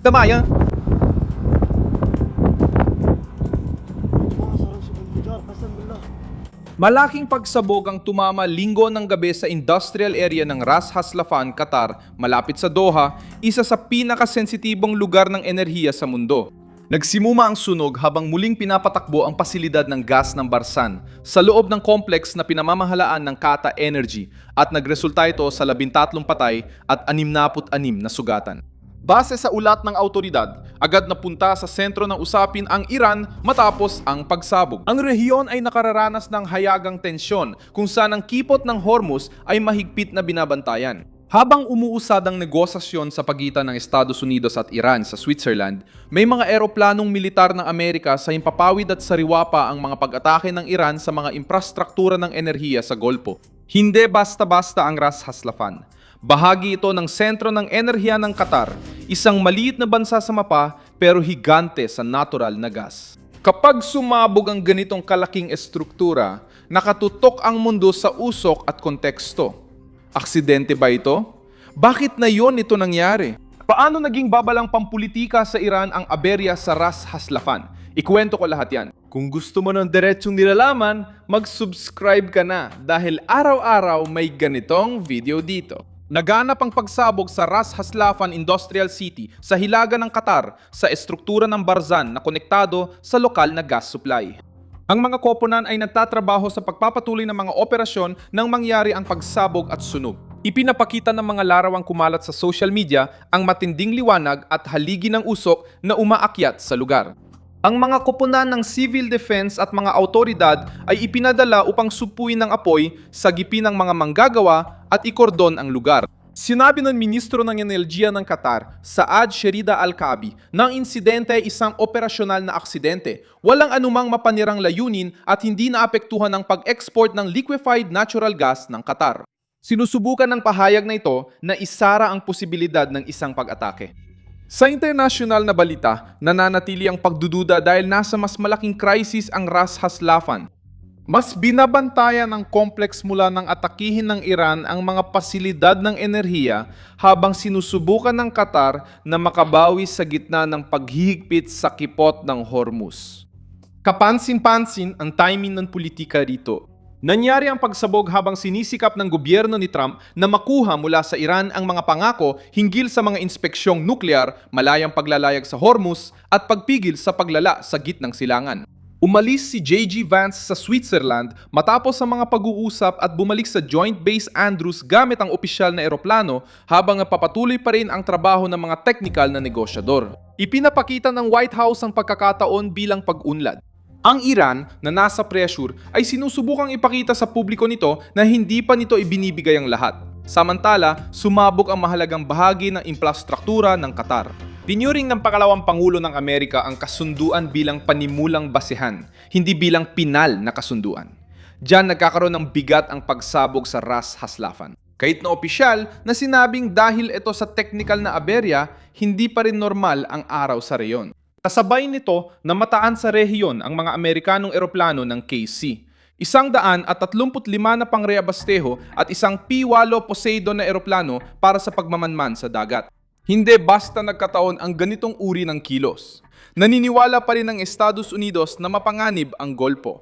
Damaya. Malaking pagsabog ang tumama linggo ng gabi sa industrial area ng Ras Haslafan, Qatar, malapit sa Doha, isa sa pinakasensitibong lugar ng enerhiya sa mundo. Nagsimuma ang sunog habang muling pinapatakbo ang pasilidad ng gas ng Barsan sa loob ng complex na pinamamahalaan ng Qatar Energy at nagresulta ito sa 13 patay at 66 na sugatan. Base sa ulat ng autoridad, agad napunta sa sentro ng usapin ang Iran matapos ang pagsabog. Ang rehiyon ay nakararanas ng hayagang tensyon kung saan ang kipot ng Hormuz ay mahigpit na binabantayan. Habang umuusad ang negosasyon sa pagitan ng Estados Unidos at Iran sa Switzerland, may mga eroplanong militar ng Amerika sa himpapawid at sariwa pa ang mga pag-atake ng Iran sa mga infrastruktura ng enerhiya sa Golpo. Hindi basta-basta ang Ras Haslafan. Bahagi ito ng sentro ng enerhiya ng Qatar, isang maliit na bansa sa mapa pero higante sa natural na gas. Kapag sumabog ang ganitong kalaking estruktura, nakatutok ang mundo sa usok at konteksto. Aksidente ba ito? Bakit na yon ito nangyari? Paano naging babalang pampulitika sa Iran ang aberya sa Ras Haslafan? Ikwento ko lahat yan. Kung gusto mo ng diretsong nilalaman, mag-subscribe ka na dahil araw-araw may ganitong video dito. Naganap ang pagsabog sa Ras Haslafan Industrial City sa hilaga ng Qatar sa estruktura ng Barzan na konektado sa lokal na gas supply. Ang mga koponan ay nagtatrabaho sa pagpapatuloy ng mga operasyon nang mangyari ang pagsabog at sunog. Ipinapakita ng mga larawang kumalat sa social media ang matinding liwanag at haligi ng usok na umaakyat sa lugar. Ang mga koponan ng civil defense at mga autoridad ay ipinadala upang supuin ng apoy, sagipin ng mga manggagawa at ikordon ang lugar. Sinabi ng ministro ng enerhiya ng Qatar, Saad Sherida Al-Kaabi, na ang insidente ay isang operasyonal na aksidente, walang anumang mapanirang layunin at hindi naapektuhan ng pag-export ng liquefied natural gas ng Qatar. Sinusubukan ng pahayag na ito na isara ang posibilidad ng isang pag-atake. Sa internasyonal na balita, nananatili ang pagdududa dahil nasa mas malaking crisis ang Ras Haslafan. Mas binabantayan ng complex mula ng atakihin ng Iran ang mga pasilidad ng enerhiya habang sinusubukan ng Qatar na makabawi sa gitna ng paghihigpit sa kipot ng Hormuz. Kapansin-pansin ang timing ng politika rito. Nangyari ang pagsabog habang sinisikap ng gobyerno ni Trump na makuha mula sa Iran ang mga pangako hinggil sa mga inspeksyong nuklear, malayang paglalayag sa Hormuz at pagpigil sa paglala sa gitnang silangan. Umalis si J.G. Vance sa Switzerland matapos ang mga pag-uusap at bumalik sa Joint Base Andrews gamit ang opisyal na eroplano habang papatuloy pa rin ang trabaho ng mga teknikal na negosyador. Ipinapakita ng White House ang pagkakataon bilang pag-unlad. Ang Iran na nasa pressure ay sinusubukang ipakita sa publiko nito na hindi pa nito ibinibigay ang lahat. Samantala, sumabog ang mahalagang bahagi ng infrastruktura ng Qatar. Pinuring ng pangalawang Pangulo ng Amerika ang kasunduan bilang panimulang basehan, hindi bilang pinal na kasunduan. Diyan nagkakaroon ng bigat ang pagsabog sa Ras Haslafan. Kahit na opisyal na sinabing dahil ito sa technical na aberya, hindi pa rin normal ang araw sa reyon. Kasabay nito na mataan sa rehiyon ang mga Amerikanong eroplano ng KC. 135 na pangreabasteho at isang P-8 Poseidon na eroplano para sa pagmamanman sa dagat. Hindi basta nagkataon ang ganitong uri ng kilos. Naniniwala pa rin ang Estados Unidos na mapanganib ang Golpo.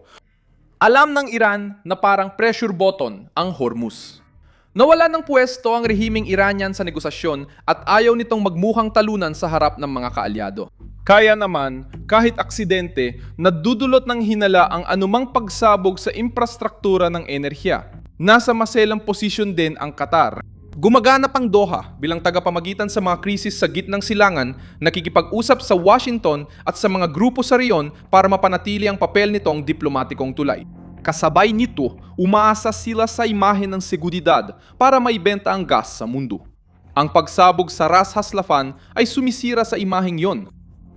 Alam ng Iran na parang pressure button ang Hormuz. Nawala ng pwesto ang rehimeng Iranian sa negosasyon at ayaw nitong magmukhang talunan sa harap ng mga kaalyado. Kaya naman, kahit aksidente, nadudulot ng hinala ang anumang pagsabog sa infrastruktura ng enerhiya. Nasa maselang posisyon din ang Qatar. Gumaganap ang Doha bilang tagapamagitan sa mga krisis sa gitnang silangan, nakikipag-usap sa Washington at sa mga grupo sa reyon para mapanatili ang papel nitong diplomatikong tulay. Kasabay nito, umaasa sila sa imahe ng seguridad para maibenta ang gas sa mundo. Ang pagsabog sa Ras Haslafan ay sumisira sa imaheng yon.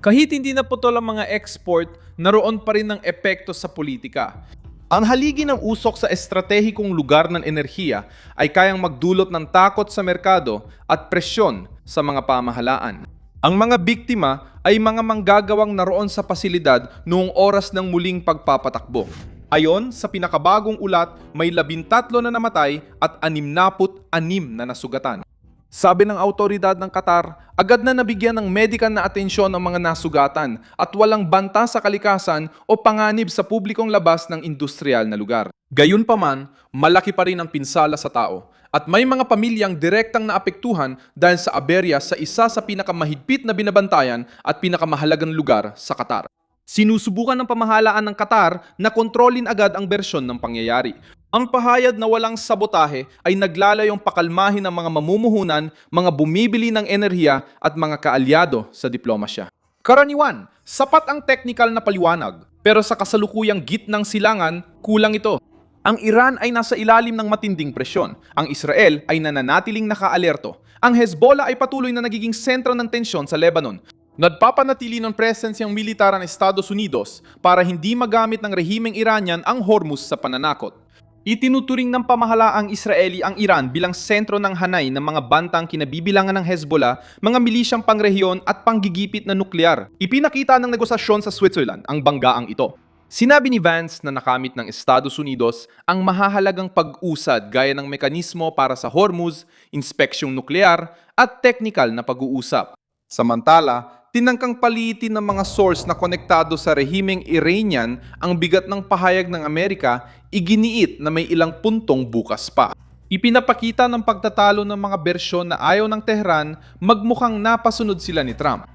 Kahit hindi naputol ang mga export, naroon pa rin ang epekto sa politika. Ang haligi ng usok sa estratehikong lugar ng enerhiya ay kayang magdulot ng takot sa merkado at presyon sa mga pamahalaan. Ang mga biktima ay mga manggagawang naroon sa pasilidad noong oras ng muling pagpapatakbo. Ayon sa pinakabagong ulat, may 13 na namatay at 66 na nasugatan. Sabi ng autoridad ng Qatar, agad na nabigyan ng medikal na atensyon ang mga nasugatan at walang banta sa kalikasan o panganib sa publikong labas ng industrial na lugar. Gayunpaman, malaki pa rin ang pinsala sa tao at may mga pamilyang direktang naapektuhan dahil sa aberya sa isa sa pinakamahigpit na binabantayan at pinakamahalagang lugar sa Qatar. Sinusubukan ng pamahalaan ng Qatar na kontrolin agad ang bersyon ng pangyayari. Ang pahayag na walang sabotahe ay naglalayong pakalmahin ng mga mamumuhunan, mga bumibili ng enerhiya at mga kaalyado sa diplomasya. Karaniwan, sapat ang technical na paliwanag, pero sa kasalukuyang gitnang silangan, kulang ito. Ang Iran ay nasa ilalim ng matinding presyon. Ang Israel ay nananatiling nakaalerto. Ang Hezbollah ay patuloy na nagiging sentro ng tensyon sa Lebanon. Nagpapanatili ng presensyang militar ng Estados Unidos para hindi magamit ng rehimeng Iranian ang Hormuz sa pananakot. Itinuturing ng pamahalaang Israeli ang Iran bilang sentro ng hanay ng mga bantang kinabibilangan ng Hezbollah, mga milisyang pangrehiyon at panggigipit na nuklear. Ipinakita ng negosasyon sa Switzerland ang banggaang ito. Sinabi ni Vance na nakamit ng Estados Unidos ang mahahalagang pag-usad gaya ng mekanismo para sa Hormuz, inspeksyong nuklear at technical na pag-uusap. Samantala, tinangkang palitin ng mga source na konektado sa rehimeng Iranian ang bigat ng pahayag ng Amerika, iginiit na may ilang puntong bukas pa. Ipinapakita ng pagtatalo ng mga bersyon na ayaw ng Tehran, magmukhang napasunod sila ni Trump.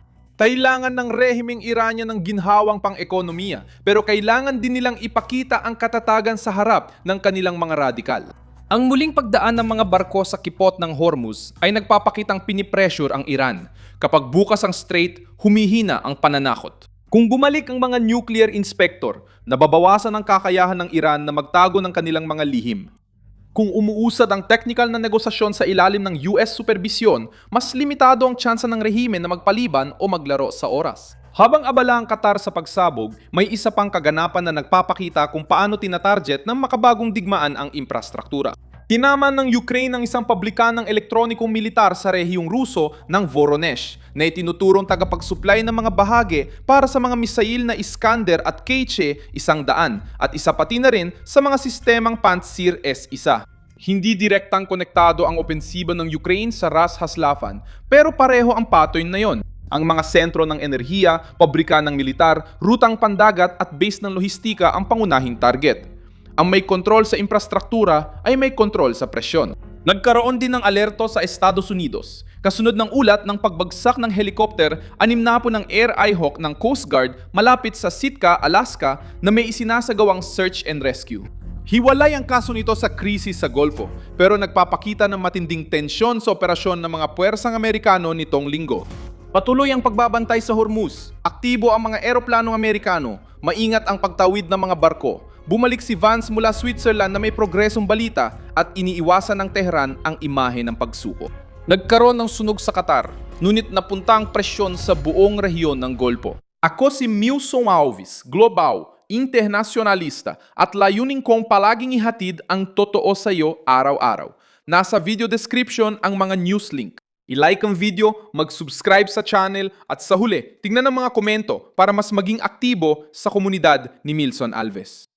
Kailangan ng rehimeng Iranian ng ginhawang pang-ekonomiya, pero kailangan din nilang ipakita ang katatagan sa harap ng kanilang mga radikal. Ang muling pagdaan ng mga barko sa kipot ng Hormuz ay nagpapakitang pinipressure ang Iran. Kapag bukas ang strait, humihina ang pananakot. Kung bumalik ang mga nuclear inspector, nababawasan ang kakayahan ng Iran na magtago ng kanilang mga lihim. Kung umuusad ang technical na negosasyon sa ilalim ng US supervision, mas limitado ang tsansa ng rehime na magpaliban o maglaro sa oras. Habang abala ang Qatar sa pagsabog, may isa pang kaganapan na nagpapakita kung paano tinatarget ng makabagong digmaan ang infrastruktura. Tinaman ng Ukraine ang isang pabrikan ng elektronikong militar sa rehiyong Ruso ng Voronezh na itinuturong tagapagsupply ng mga bahagi para sa mga misail na Iskander at K-100 at isa pati na rin sa mga sistemang Pantsir S-1. Hindi direktang konektado ang opensiba ng Ukraine sa Ras Haslafan, pero pareho ang pattern na yon. Ang mga sentro ng enerhiya, pabrika ng militar, rutang pandagat at base ng lohistika ang pangunahing target. Ang may kontrol sa infrastruktura ay may kontrol sa presyon. Nagkaroon din ng alerto sa Estados Unidos. Kasunod ng ulat ng pagbagsak ng helicopter, 6 ng Air Ihawk ng Coast Guard malapit sa Sitka, Alaska na may isinasagawang search and rescue. Hiwalay ang kaso nito sa krisis sa Golfo, pero nagpapakita ng matinding tensyon sa operasyon ng mga puwersang Amerikano nitong linggo. Patuloy ang pagbabantay sa Hormuz. Aktibo ang mga eroplanong Amerikano. Maingat ang pagtawid ng mga barko. Bumalik si Vance mula Switzerland na may progresong balita at iniiwasan ng Tehran ang imahe ng pagsuko. Nagkaroon ng sunog sa Qatar, ngunit napunta ang presyon sa buong rehiyon ng Golfo. Ako si Milson Alves, global, internasyonalista at layunin kong palaging ihatid ang totoo sa iyo araw-araw. Nasa video description ang mga news link. I-like ang video, mag-subscribe sa channel at sa huli, tingnan ang mga komento para mas maging aktibo sa komunidad ni Milson Alves.